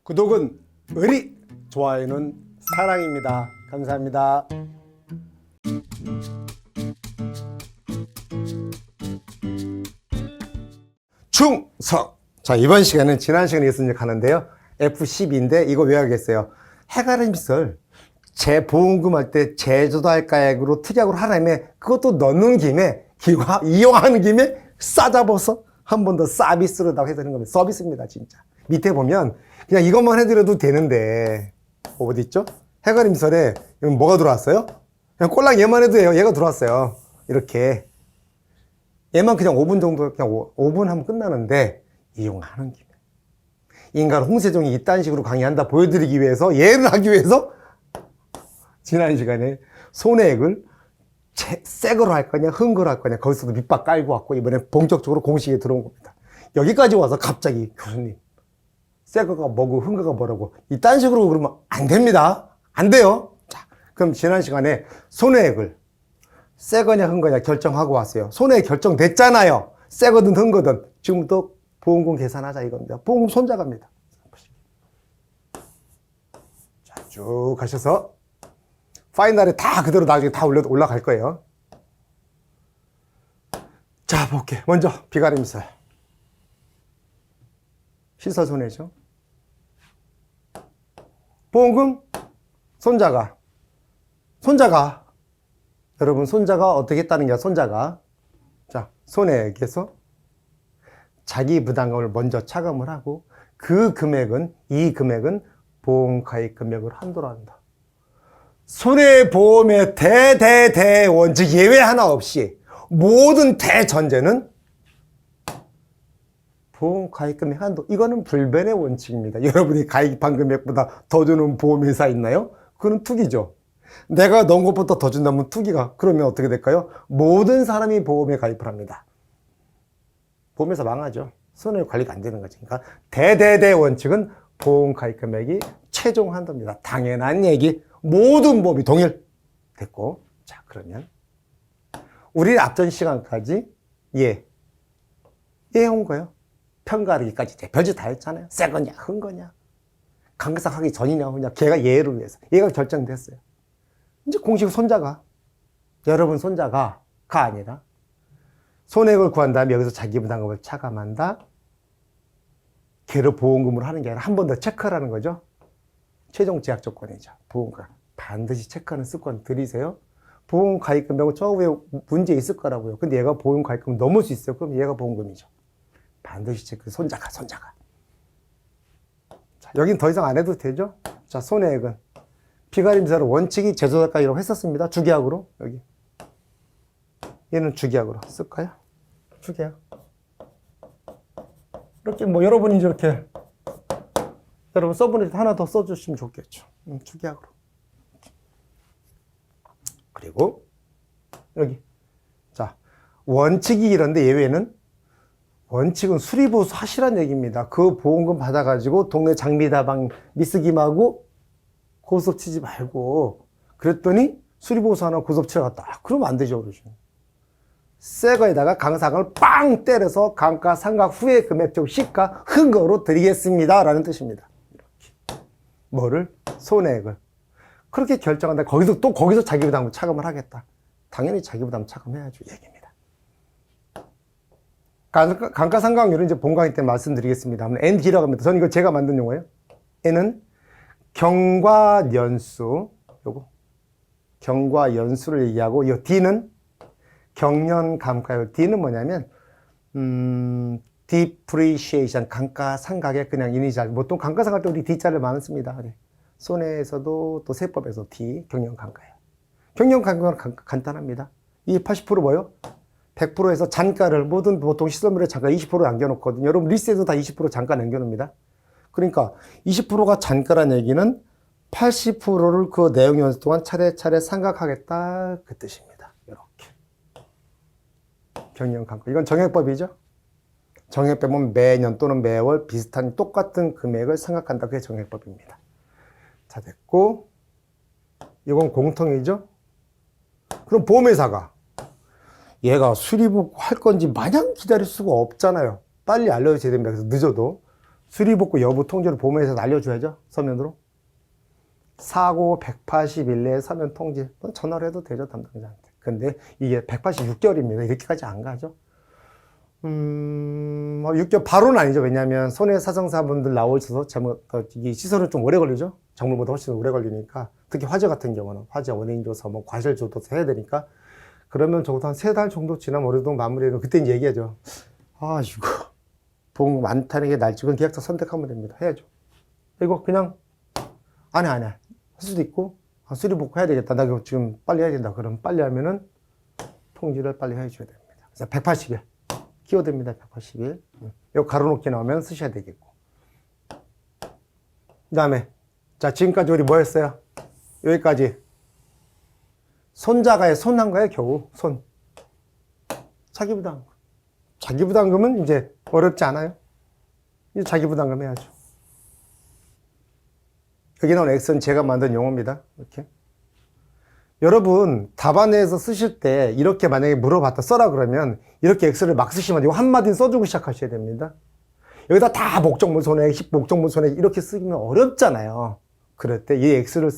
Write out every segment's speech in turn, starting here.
구독은 의리, 좋아요는 사랑입니다. 감사합니다. 충성! 자, 이번 시간은 지난 시간에 있었으니까 하는데요. F12인데 이거 외워야겠어요. 해가림빗을 재보험금 할 때 제조달가액으로 특약으로 하라며 그것도 넣는 김에 이용하는 김에 싸잡아서 한 번 더 서비스로다고 해드리는 겁니다. 서비스입니다, 진짜. 밑에 보면 그냥 이것만 해드려도 되는데 어디 있죠? 해가림설에 뭐가 들어왔어요? 그냥 꼴랑 얘만 해도 돼요. 얘가 들어왔어요. 이렇게 얘만 그냥 5분 정도 그냥 5분 하면 끝나는데 이용하는 김에 인간 홍세종이 이딴 식으로 강의한다 보여드리기 위해서 예를 하기 위해서 지난 시간에 손해액을 새 거로 할 거냐 흥 거로 할 거냐 거기서도 밑밥 깔고 왔고 이번에 본격적으로 공식에 들어온 겁니다. 여기까지 와서 갑자기 교수님 새 거가 뭐고 흥 거가 뭐라고 이딴 식으로 그러면 안 됩니다. 안 돼요. 자, 그럼 지난 시간에 손해액을 새 거냐 흥 거냐 결정하고 왔어요. 손해액 결정됐잖아요. 새 거든 흥 거든 지금부터 보험금 계산하자 이겁니다. 보험금 손자갑니다. 자, 쭉 가셔서 파이널에 다 그대로 나중에 다 올라갈 거예요. 자, 볼게. 먼저 비가림설 시설 손해죠. 보험금 손자가 여러분 손자가 어떻게 했다는 게 손자가 자 손해액에서 자기 부담금을 먼저 차감을 하고 이 금액은 보험가입 금액으로 한도로 한다. 손해보험의 대원칙 예외 하나 없이 모든 대전제는 보험가입금액 한도. 이거는 불변의 원칙입니다. 여러분이 가입한 금액보다 더 주는 보험회사 있나요? 그건 투기죠. 내가 넣은 것보다 더 준다면 투기가. 그러면 어떻게 될까요? 모든 사람이 보험에 가입을 합니다. 보험회사 망하죠. 손해 관리가 안 되는 거지. 그러니까 대원칙은 보험가입금액이 최종 한도입니다. 당연한 얘기. 모든 법이 동일됐고. 자, 그러면 우리 앞전 시간까지 해온 거예요. 편가르기까지 이제 별짓 다 했잖아요. 새 거냐 흥 거냐 강가상 하기 전이냐 후냐 걔가 얘를 위해서 얘가 결정됐어요. 이제 공식 손자가 여러분 손자가 아니라 손해액을 구한 다음에 여기서 자기 부담금을 차감한다. 걔를 보험금으로 하는 게 아니라 한 번 더 체크를 하는 거죠. 최종 제약 조건이죠. 보험금 반드시 체크하는 습관 들이세요. 보험 가입 금액은 저 위에 문제 있을 거라고요. 근데 얘가 보험 가입금 넘을 수 있어요. 그럼 얘가 보험금이죠. 반드시 체크. 손자가. 자, 여긴 더 이상 안 해도 되죠? 자, 손해액은 비가림사로 원칙이 제조달가액이라고 했었습니다. 주계약으로 여기. 얘는 주계약으로 쓸까요? 주계약. 이렇게 여러분이 이렇게 여러분 서브넷 하나 더 써주시면 좋겠죠. 주계약으로. 그리고 여기 자 원칙이 이런데 예외는 원칙은 수리보수 하시란 얘기입니다. 그 보험금 받아가지고 동네 장비다방 미스김하고 고속 치지 말고 그랬더니 수리보수 하나 고속 치러 갔다. 그러면 안 되죠. 그러죠. 새 거에다가 강상을 빵 때려서 감가상각 후에 금액적 시가 흥거로 드리겠습니다 라는 뜻입니다. 이렇게 뭐를? 손해액을 그렇게 결정한다. 거기서 자기 부담 차감을 하겠다. 당연히 자기 부담 차감해야죠. 얘기입니다. 감가상각률은 이제 본 강의 때 말씀드리겠습니다. ND라고 합니다. 저는 이거 제가 만든 용어예요. N은 경과연수, 경과연수를 얘기하고, 이 D는 경련감가율. D는 뭐냐면, depreciation, 감가상각의 그냥 이니셜. 보통 감가상각 때 우리 D자를 많이 씁니다. 손해에서도 또 세법에서 D, 경련감가예요. 경련감가는 간단합니다. 이 80% 뭐예요? 100%에서 잔가를 모든 보통 시설물에 잔가 20% 남겨놓거든요. 여러분 리스에도 다 20% 잔가 남겨놓습니다. 그러니까 20%가 잔가란 얘기는 80%를 그 내용 연수 동안 차례차례 상각하겠다 그 뜻입니다. 이렇게 경련감가. 이건 정액법이죠. 정액법은 매년 또는 매월 비슷한 똑같은 금액을 상각한다. 그게 정액법입니다. 자, 됐고 이건 공통이죠. 그럼 보험회사가 얘가 수리복 할 건지 마냥 기다릴 수가 없잖아요. 빨리 알려줘야 됩니다. 그래서 늦어도 수리복구 여부 통지를 보험회사에 날려줘야죠. 서면으로. 사고 180일 내에 서면 통지. 전화를 해도 되죠, 담당자한테. 근데 이게 186개월입니다. 이렇게까지 안 가죠. 6개월 바로는 아니죠. 왜냐하면 손해사정사분들 나오셔서 이 시설은 좀 오래 걸리죠. 작물보다 훨씬 오래 걸리니까. 특히 화재 같은 경우는 화재 원인조사, 과실조사 해야 되니까. 그러면 적어도 한 3달 정도 지나면 어느 정도 마무리해도 그때 이제 얘기하죠. 아, 이거 보험 많다는 날짜는 계약자 선택하면 됩니다. 해야죠. 이거 그냥 안 해. 할 수도 있고 수리복구 해야 되겠다. 나 이거 지금 빨리 해야 된다. 그럼 빨리 하면은 통지를 빨리 해줘야 됩니다. 그래서 180일 키워드입니다. 180일. 이거 가로놓기 나오면 쓰셔야 되겠고. 그 다음에 자, 지금까지 우리 뭐 했어요? 여기까지. 손자가에 손한 거예요, 겨우. 손. 자기부담금. 자기부담금은 이제 어렵지 않아요. 이제 자기부담금 해야죠. 여기 나온 X는 제가 만든 용어입니다. 이렇게. 여러분, 답안에서 쓰실 때 이렇게 만약에 물어봤다 써라 그러면 이렇게 X를 막 쓰시면 이거 한마디 써주고 시작하셔야 됩니다. 여기다 다 목적물 손해, 목적물 손해 이렇게 쓰면 어렵잖아요. 그럴 때 이 X를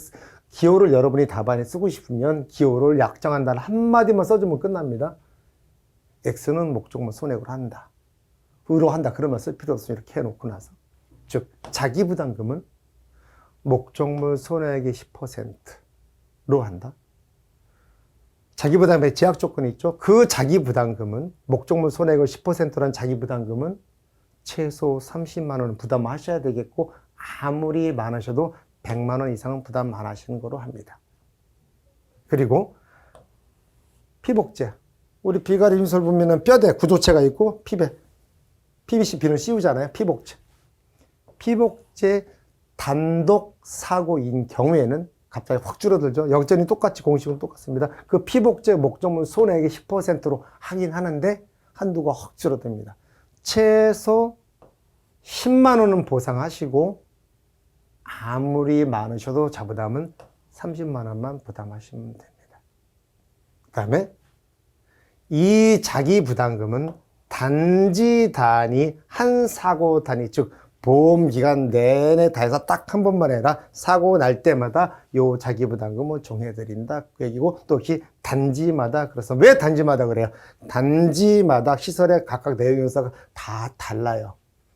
기호를 여러분이 답안에 쓰고 싶으면 기호를 약정한다는 한마디만 써주면 끝납니다. X는 목적물 손해를 한다. 의로 한다. 그러면 쓸 필요 없으면 이렇게 해놓고 나서. 즉, 자기부담금은 목적물 손해액의 10%로 한다. 자기부담금의 제약 조건이 있죠. 그 자기부담금은 목적물 손해액을 10%란 자기부담금은 최소 30만 원은 부담하셔야 되겠고 아무리 많으셔도 100만 원 이상은 부담 안 하시는 거로 합니다. 그리고 피복제. 우리 비가림설 보면은 뼈대 구조체가 있고 피배. PVC 비는 씌우잖아요. 피복제. 피복제 단독 사고인 경우에는 갑자기 확 줄어들죠. 여전히 똑같이 공식은 똑같습니다. 그 피복제 목적물 손해액의 10%로 하긴 하는데 한도가 확 줄어듭니다. 최소 10만 원은 보상하시고 아무리 많으셔도 자부담은 30만 원만 부담하시면 됩니다. 그 다음에 이 자기부담금은 단지 단위, 한 사고 단위, 즉 보험기간 내내 다 해서 딱 한 번만 해라. 사고 날 때마다 요 자기부담금을 정해드린다. 그 얘기고 또 역시 단지마다. 그래서 왜 단지마다 그래요? 단지마다 시설의 각각 내용요소가 다 달라요.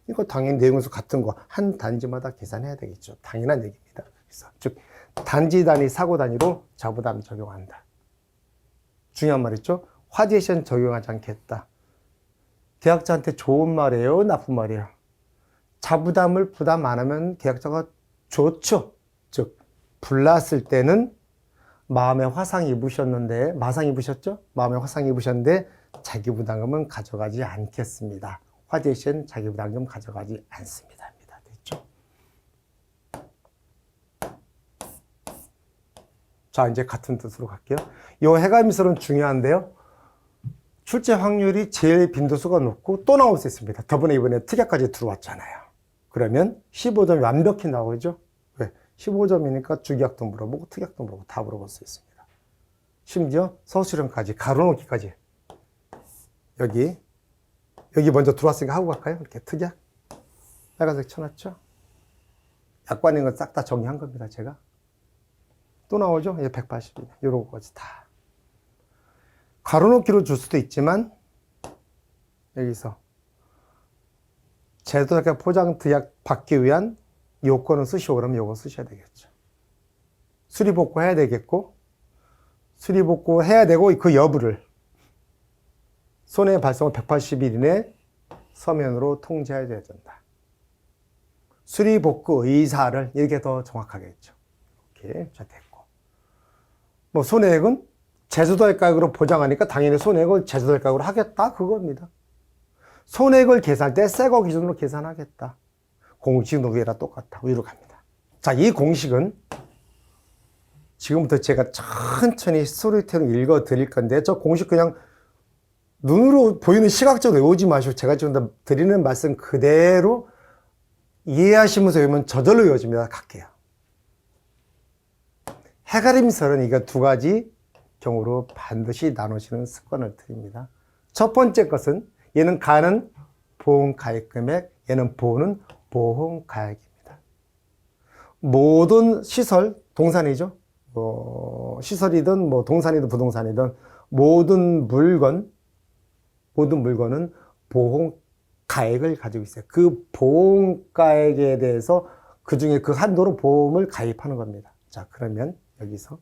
이거 당연히 내용요소 같은 거 한 단지마다 계산해야 되겠죠. 당연한 얘기입니다. 그래서 즉 단지 단위, 사고 단위로 자부담 적용한다. 중요한 말 있죠? 화재시엔 적용하지 않겠다. 계약자한테 좋은 말이에요? 나쁜 말이에요? 자부담을 부담 안 하면 계약자가 좋죠. 즉 불났을 때는 마음에 화상 입으셨는데, 마상 입으셨죠? 마음에 화상 입으셨는데 자기부담금은 가져가지 않겠습니다. 화재 시엔 자기부담금 가져가지 않습니다. 됐죠? 자, 이제 같은 뜻으로 갈게요. 이 해가미설은 중요한데요. 출제 확률이 제일 빈도수가 높고 또 나올 수 있습니다. 저번에 이번에 특약까지 들어왔잖아요. 그러면 15점이 완벽히 나오죠? 왜? 15점이니까 주기약도 물어보고 특약도 물어보고 다 물어볼 수 있습니다. 심지어 서술형까지, 가로놓기까지. 여기 먼저 들어왔으니까 하고 갈까요? 이렇게 특약. 빨간색 쳐놨죠? 약관인 건 싹 다 정리한 겁니다, 제가. 또 나오죠? 180일. 요런 거지 다. 가로놓기로 줄 수도 있지만, 여기서 제도자격 포장 특약 받기 위한 요건을 쓰시오. 그러면 요거 쓰셔야 되겠죠. 수리복구 해야 되겠고, 수리복구 해야 되고, 그 여부를 손해 발생 후 180일 이내 서면으로 통지해야 된다. 수리복구 의사를 이렇게 더 정확하게 했죠. 이렇게 자 됐고. 뭐 손해액은 제조될 가격으로 보장하니까 당연히 손해액을 제조될 가격으로 하겠다. 그겁니다. 손해액을 계산할 때 새 거 기준으로 계산하겠다. 공식은 위에다 똑같다. 위로 갑니다. 자, 이 공식은 지금부터 제가 천천히 스토리텔로 읽어 드릴 건데, 저 공식 그냥 눈으로 보이는 시각적으로 외우지 마시고 제가 지금 드리는 말씀 그대로 이해하시면서 외우면 저절로 외워집니다. 갈게요. 해가림설은 이거 두 가지 경우로 반드시 나누시는 습관을 드립니다. 첫 번째 것은 얘는 가는 보험 가입 금액, 얘는 보는 보험가액입니다. 모든 시설, 동산이죠. 시설이든 동산이든 부동산이든 모든 물건은 보험가액을 가지고 있어요. 그 보험가액에 대해서 그 중에 그 한도로 보험을 가입하는 겁니다. 자, 그러면 여기서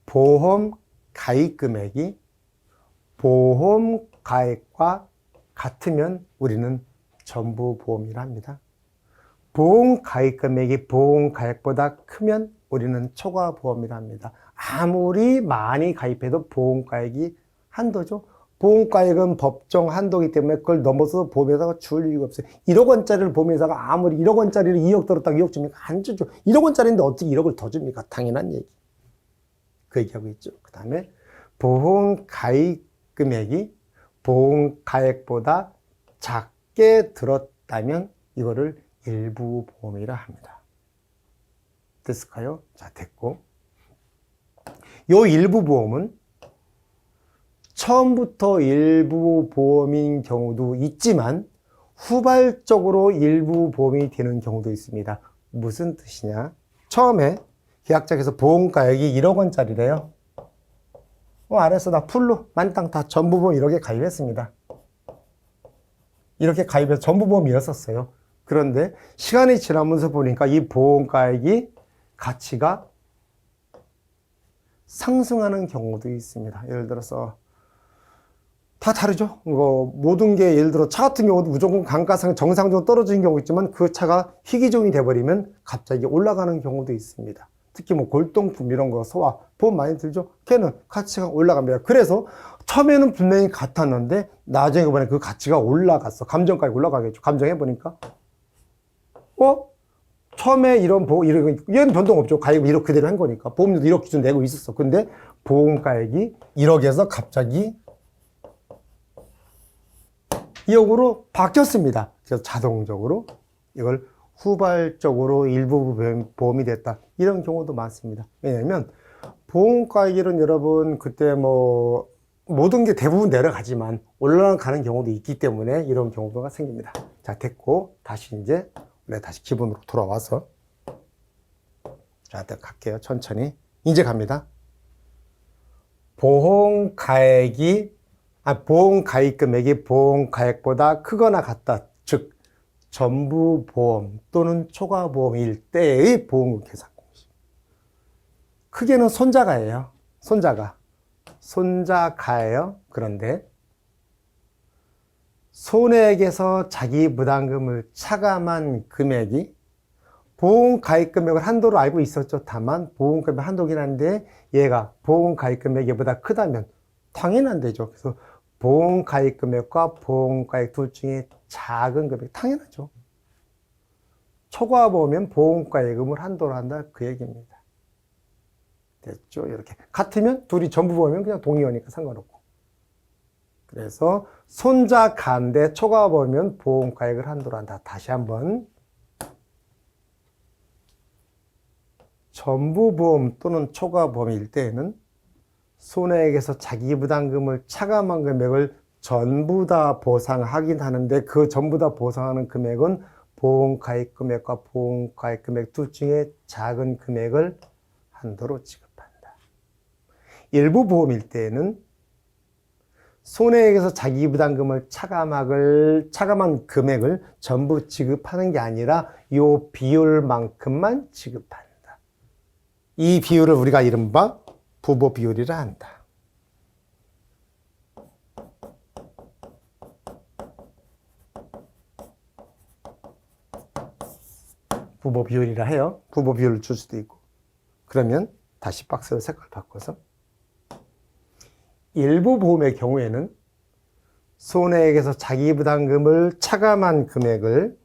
보험 가입 금액이 보험 가액과 같으면 우리는 전부 보험이라 합니다. 보험 가입 금액이 보험 가액보다 크면 우리는 초과 보험이라 합니다. 아무리 많이 가입해도 보험 가액이 한도죠. 보험 가액은 법정 한도이기 때문에 그걸 넘어서 보험회사가 줄 이유가 없어요. 1억 원짜리를 보험회사가 아무리 1억 원짜리를 2억 들었다고 2억 줍니까? 안 주죠. 1억 원짜리인데 어떻게 1억을 더 줍니까? 당연한 얘기. 그 얘기하고 있죠. 그 다음에 보험 가입 금액이 보험 가액보다 작게 들었다면 이거를 일부 보험이라 합니다. 됐을까요? 자, 됐고. 요 일부 보험은 처음부터 일부 보험인 경우도 있지만 후발적으로 일부 보험이 되는 경우도 있습니다. 무슨 뜻이냐? 처음에 계약자께서 보험가액이 1억 원짜리래요. 알았어. 나 풀로 만땅 다 전부보험 이렇게 가입했습니다. 이렇게 가입해서 전부보험이었었어요. 그런데 시간이 지나면서 보니까 이 보험가액이 가치가 상승하는 경우도 있습니다. 예를 들어서 다 다르죠. 모든 게 예를 들어 차 같은 경우도 무조건 감가상 정상적으로 떨어지는 경우 있지만 그 차가 희귀종이 돼버리면 갑자기 올라가는 경우도 있습니다. 특히 골동품 이런 거 소화 보험 많이 들죠. 걔는 가치가 올라갑니다. 그래서 처음에는 분명히 같았는데 나중에 보니까 그 가치가 올라갔어. 감정까지 올라가겠죠. 감정해보니까 처음에 이런 얘는 변동 없죠. 가입을 1억 그대로 한 거니까. 보험료도 1억 기준 내고 있었어. 근데 보험가액이 1억에서 갑자기 2억으로 바뀌었습니다. 그래서 자동적으로 이걸 후발적으로 일부 보험이 됐다. 이런 경우도 많습니다. 왜냐하면 보험가액은 여러분 그때 모든 게 대부분 내려가지만 올라가는 경우도 있기 때문에 이런 경우가 생깁니다. 자, 됐고 다시 이제 다시 기본으로 돌아와서 자, 갈게요. 천천히. 이제 갑니다. 보험 가입 금액이 보험 가액보다 크거나 같다. 즉, 전부 보험 또는 초과 보험일 때의 보험금 계산 공식. 크게는 손자가예요. 손자가예요. 그런데 손해액에서 자기 부담금을 차감한 금액이 보험 가입 금액을 한도로 알고 있었죠. 다만 보험 금액 한도긴 한데 얘가 보험 가입 금액이 얘보다 크다면 당연한 되죠. 그래서 보험 가입 금액과 보험 가입 둘 중에 작은 금액 당연하죠. 초과 보험은 보험 가입금을 한도로 한다 그 얘기입니다. 됐죠? 이렇게 같으면 둘이 전부 보험이면 그냥 동의어니까 상관없고. 그래서 손자가인데 초과 보험은 보험 가입을 한도로 한다. 다시 한번 전부 보험 또는 초과 보험일 때에는 손해액에서 자기 부담금을 차감한 금액을 전부 다 보상하긴 하는데 그 전부 다 보상하는 금액은 보험 가입 금액과 보험 가입 금액 둘 중에 작은 금액을 한도로 지급한다. 일부 보험일 때에는 손해액에서 자기 부담금을 차감한 금액을 전부 지급하는 게 아니라 이 비율만큼만 지급한다. 이 비율을 우리가 이른바 부보 비율이라 한다. 부보 비율이라 해요. 부보 비율을 줄 수도 있고. 그러면 다시 박스를 색깔 바꿔서 일부 보험의 경우에는 손해액에서 자기 부담금을 차감한 금액을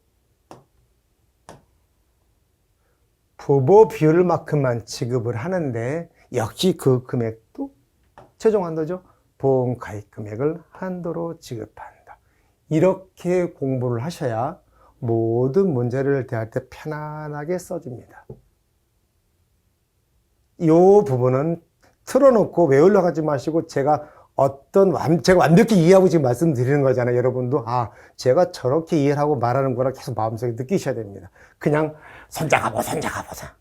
부보 비율만큼만 지급을 하는데 역시 그 금액도 최종 한도죠. 보험 가입 금액을 한도로 지급한다. 이렇게 공부를 하셔야 모든 문제를 대할 때 편안하게 써집니다. 이 부분은 틀어놓고 외우려고 하지 마시고 제가 제가 완벽히 이해하고 지금 말씀드리는 거잖아요. 여러분도, 제가 저렇게 이해를 하고 말하는 거라 계속 마음속에 느끼셔야 됩니다. 그냥 손자가 보자.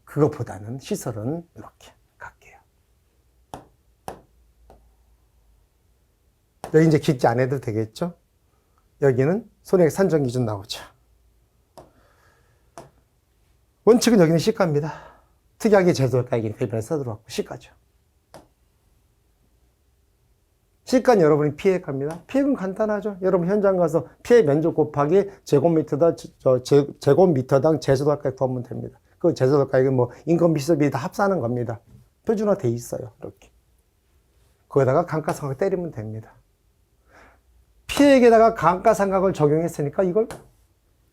그것보다는 시설은 이렇게 갈게요. 여기 이제 깊게 안 해도 되겠죠? 여기는 손해액 산정 기준 나오죠. 원칙은 여기는 시가입니다. 특이하게 제조가액이 대변에 써들어왔고, 시가죠. 시가는 여러분이 피해액합니다. 피해액은 간단하죠. 여러분 현장 가서 피해 면적 곱하기 제곱미터당 제조가액 구하면 됩니다. 그 제조가액은 뭐 인건비, 시설비 다 합산하는 겁니다. 표준화돼 있어요. 이렇게. 거기다가 감가상각 때리면 됩니다. 피해액에다가 감가상각을 적용했으니까 이걸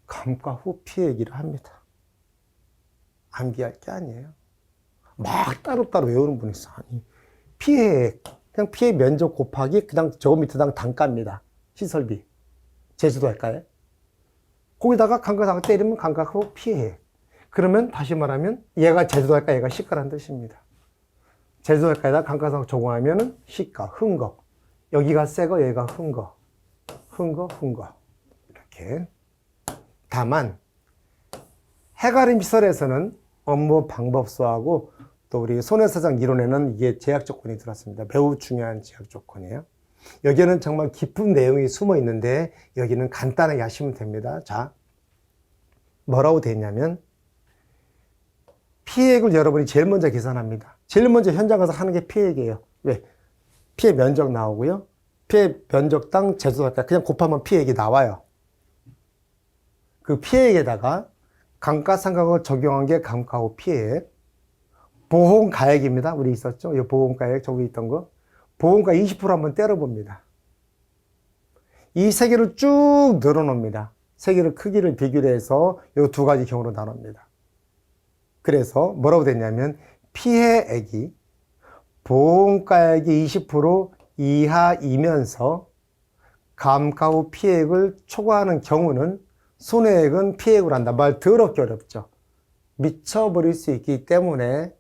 감가 후 피해액이라 합니다. 암기할 게 아니에요. 막 따로따로 외우는 분이 있어. 아니, 피해액, 그냥 피해 면적 곱하기 그냥 제곱미터당 단가입니다. 시설비. 제주도 할까요? 거기다가 감가상각 때리면 감가 후 피해액. 그러면 다시 말하면 얘가 제주도 할까, 얘가 시가라는 뜻입니다. 제주도 할까에다 감가상각 적용하면은 시가, 흥거. 여기가 새거, 얘가 흥거. 흥거. 이렇게. 다만 해가림 시설에서는 업무 방법서하고 또 우리 손해사상 이론에는 이게 제약 조건이 들어왔습니다. 매우 중요한 제약 조건이에요. 여기에는 정말 깊은 내용이 숨어 있는데 여기는 간단하게 하시면 됩니다. 자, 뭐라고 되어 있냐면 피해액을 여러분이 제일 먼저 계산합니다. 제일 먼저 현장 가서 하는 게 피해액이에요. 왜? 피해 면적 나오고요. 피해 면적당 제조가액 그냥 곱하면 피해액이 나와요. 그 피해액에다가 감가상각을 적용한 게 감가 후 피해액. 보험가액입니다. 우리 있었죠? 이 보험가액 저기 있던 거. 보험가 20% 한번 때려봅니다. 이 세 개를 쭉 늘어놓습니다. 세 개를 크기를 비교해서 이 두 가지 경우로 나눕니다. 그래서 뭐라고 됐냐면 피해액이 보험가액이 20% 이하이면서 감가 후 피해액을 초과하는 경우는 손해액은 피해액으로 한다. 말 더럽게 어렵죠. 미쳐버릴 수 있기 때문에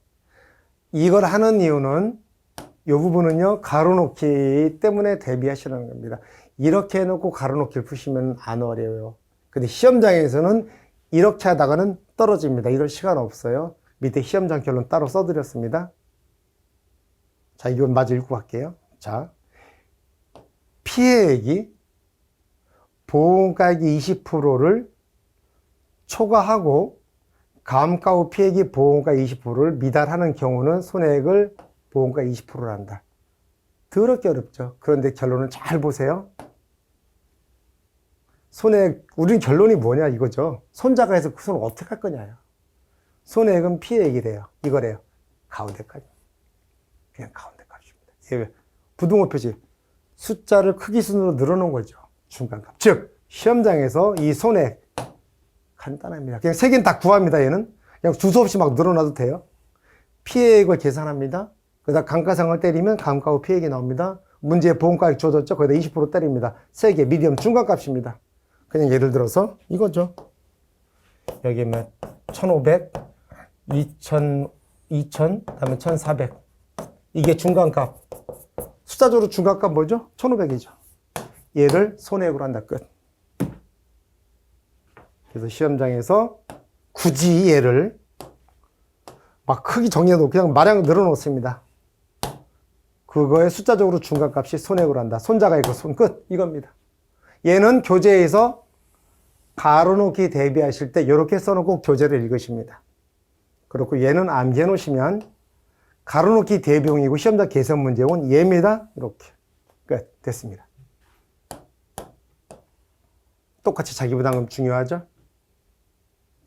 이걸 하는 이유는 이 부분은요, 가로놓기 때문에 대비하시라는 겁니다. 이렇게 해놓고 가로놓기를 푸시면 안 어려워요. 근데 시험장에서는 이렇게 하다가는 떨어집니다. 이럴 시간 없어요. 밑에 시험장 결론 따로 써드렸습니다. 자, 이건 마저 읽고 갈게요. 자, 피해액이 보험가액이 20%를 초과하고 감가 후 피해액이 보험가 20%를 미달하는 경우는 손해액을 보험가 20%를 한다. 더럽게 어렵죠. 그런데 결론은 잘 보세요. 손해액, 우린 결론이 뭐냐 이거죠. 손자가 해서 그 손을 어떻게 할 거냐요. 손해액은 피해액이래요. 이거래요. 가운데까지. 그냥 가운데 값입니다. 부등호 표시. 숫자를 크기 순으로 늘어놓은 거죠. 중간값. 즉, 시험장에서 이 손해액 간단합니다. 그냥 세 개는 다 구합니다. 얘는 그냥 두서 없이 막 늘어나도 돼요. 피해액을 계산합니다. 그러다 감가상각을 때리면 감가 후 피해액이 나옵니다. 문제에 보험가액 주어졌죠. 거기다 20% 때립니다. 세 개 미디엄 중간값입니다. 그냥 예를 들어서 이거죠. 여기 몇 1,500, 2,000, 그다음에 1,400. 이게 중간값. 숫자적으로 중간값 뭐죠? 1,500이죠. 얘를 손해액으로 한다. 끝. 그래서 시험장에서 굳이 얘를 막 크기 정리해도 그냥 마냥 늘어놓습니다. 그거의 숫자적으로 중간값이 손해액으로 한다. 손자가 있고 손 끝. 이겁니다. 얘는 교재에서 가로놓기 대비하실 때 이렇게 써놓고 교재를 읽으십니다. 그렇고 얘는 암기해 놓으시면 가로놓기 대비용이고 시험장 계산 문제는 얘입니다. 이렇게. 끝. 됐습니다. 똑같이 자기부담금 중요하죠?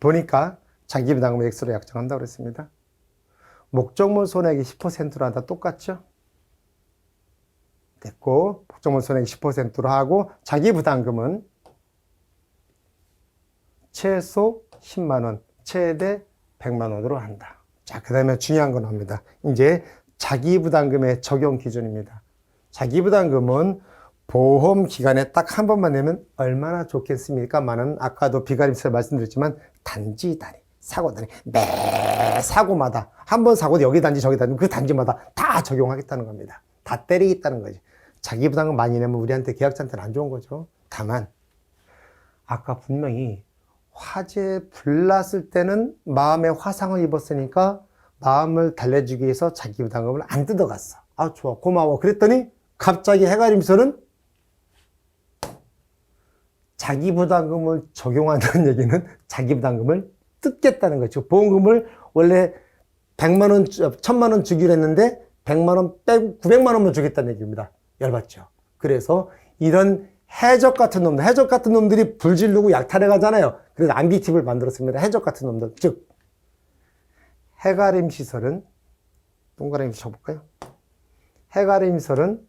보니까 자기부담금 X로 약정한다고 그랬습니다. 목적물 손해액이 10%로 한다. 똑같죠? 됐고, 목적물 손해액 10%로 하고, 자기부담금은 최소 10만원, 최대 100만원으로 한다. 자, 그 다음에 중요한 건 합니다. 이제 자기부담금의 적용 기준입니다. 자기부담금은 보험 기간에 딱 한 번만 내면 얼마나 좋겠습니까? 많은 아까도 비가림세를 말씀드렸지만 단지 단위, 사고 단위, 매 사고마다 한 번 사고도 여기 단지 저기 단지 그 단지마다 다 적용하겠다는 겁니다. 다 때리겠다는 거지. 자기 부담금 많이 내면 우리한테 계약자한테는 안 좋은 거죠. 다만 아까 분명히 화재 불났을 때는 마음에 화상을 입었으니까 마음을 달래주기 위해서 자기 부담금을 안 뜯어갔어. 아, 좋아, 고마워. 그랬더니 갑자기 해가림설은 자기 부담금을 적용한다는 얘기는 자기 부담금을 뜯겠다는 거죠. 보험금을 원래 100만 원, 1000만 원 주기로 했는데 100만 원 빼고 900만 원만 주겠다는 얘기입니다. 열받죠. 그래서 이런 해적 같은 놈들, 해적 같은 놈들이 불 지르고 약탈해 가잖아요. 그래서 안비팁을 만들었습니다. 해적 같은 놈들. 즉, 해가림 시설은, 동그라미 쳐볼까요? 해가림 시설은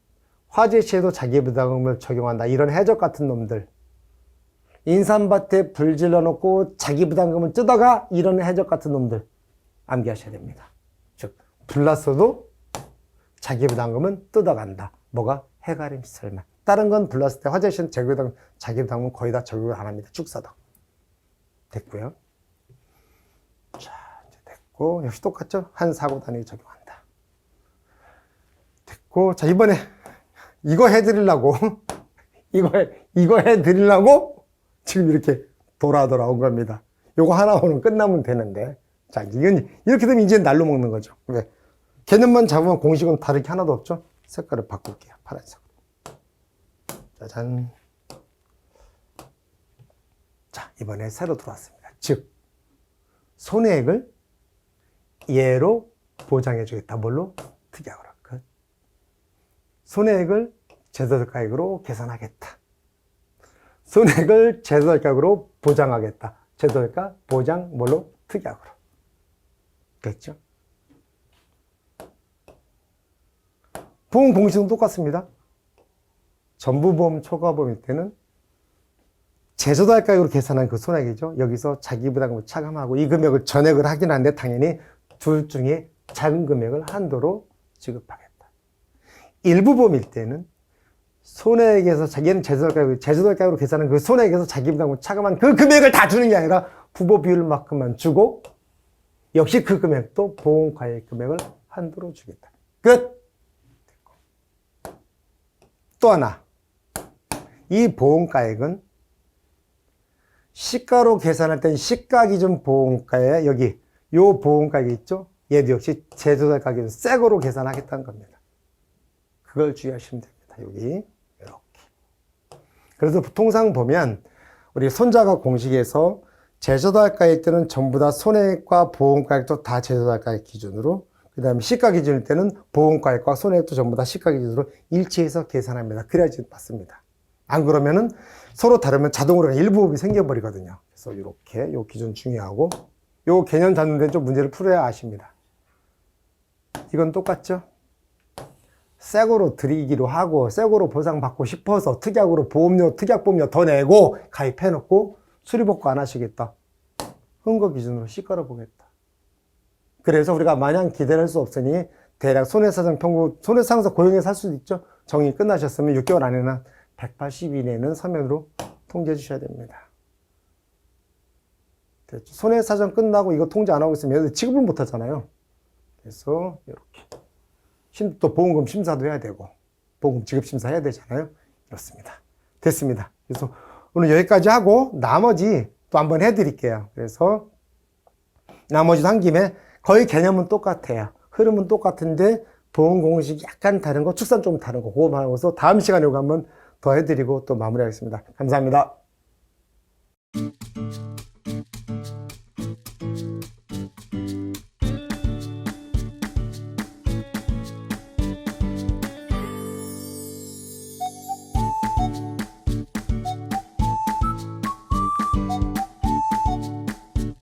화재 시에도 자기 부담금을 적용한다. 이런 해적 같은 놈들. 인삼밭에 불 질러놓고 자기 부담금을 뜯어가. 이런 해적 같은 놈들. 암기하셔야 됩니다. 즉, 불났어도 자기 부담금은 뜯어간다. 뭐가? 해가림 시설만. 다른 건 불났을 때 화재 시는 자기 부담금은 거의 다 적용을 안 합니다. 축사도. 됐고요. 자, 이제 됐고. 역시 똑같죠? 한 사고 단위 적용한다. 됐고. 자, 이번에 이거 해드리려고 이거 해드리려고 지금 이렇게 돌아온 겁니다. 요거 하나 오늘 끝나면 되는데. 자, 이건 이렇게 되면 이제 날로 먹는 거죠. 왜? 개념만 잡으면 공식은 다를 게 하나도 없죠. 색깔을 바꿀게요. 파란색으로. 짜잔. 자, 이번에 새로 들어왔습니다. 즉, 손해액을 예로 보장해 주겠다. 뭘로? 특약으로. 끝. 손해액을 제도대가액으로 계산하겠다. 손해액을 제도대가액으로 보장하겠다. 제도대가 보장 뭘로? 특약으로. 됐죠? 보험 공식은 똑같습니다. 전부보험 초과보험일 때는 제조달가액으로 계산한 그 손해액이죠. 여기서 자기부담금을 차감하고 이 금액을 전액을 하긴 한데 당연히 둘 중에 작은 금액을 한도로 지급하겠다. 일부 보험일 때는 손해액에서 자기는 제조달가액으로 계산한 그 손해액에서 자기부담금을 차감한 그 금액을 다 주는 게 아니라 부보 비율만큼만 주고 역시 그 금액도 보험가액 금액을 한도로 주겠다. 끝! 또 하나. 이 보험가액은 시가로 계산할 땐 시가 기준 보험가에 여기 요 보험가액이 있죠? 얘도 역시 제조달 가격은 새 거로 계산하겠다는 겁니다. 그걸 주의하시면 됩니다. 여기 이렇게. 그래서 통상 보면 우리 손자가 공식에서 제조달가액 때는 전부 다 손해액과 보험가액도 다 제조달가액 기준으로, 그 다음에 시가 기준일 때는 보험가액과 손해액도 전부 다 시가 기준으로 일치해서 계산합니다. 그래야지 맞습니다. 안 그러면은 서로 다르면 자동으로 일부분이 생겨버리거든요. 그래서 이렇게 요 기준 중요하고, 요 개념 잡는 데는 좀 문제를 풀어야 아십니다. 이건 똑같죠? 새거로 드리기로 하고 새거로 보상받고 싶어서 특약으로 보험료, 특약보험료 더 내고 가입해놓고 수리복구 안 하시겠다. 흥거 기준으로 시가로 보겠다. 그래서 우리가 마냥 기대할 수 없으니 대략 손해사정 평균, 손해상사 고용해서 할 수도 있죠. 정의 끝나셨으면 6개월 안에는 180 이내는 서면으로 통지해 주셔야 됩니다. 됐죠? 손해사정 끝나고 이거 통지 안 하고 있으면 지급을 못 하잖아요. 그래서 이렇게 또 보험금 심사도 해야 되고 보험금 지급 심사 해야 되잖아요. 이렇습니다. 됐습니다. 그래서 오늘 여기까지 하고 나머지 또 한번 해드릴게요. 그래서 나머지도 한 김에 거의 개념은 똑같아요. 흐름은 똑같은데 보험 공식이 약간 다른 거, 축산 좀 다른 거, 그거만 하고서 다음 시간에 한번 더 해드리고 또 마무리하겠습니다. 감사합니다.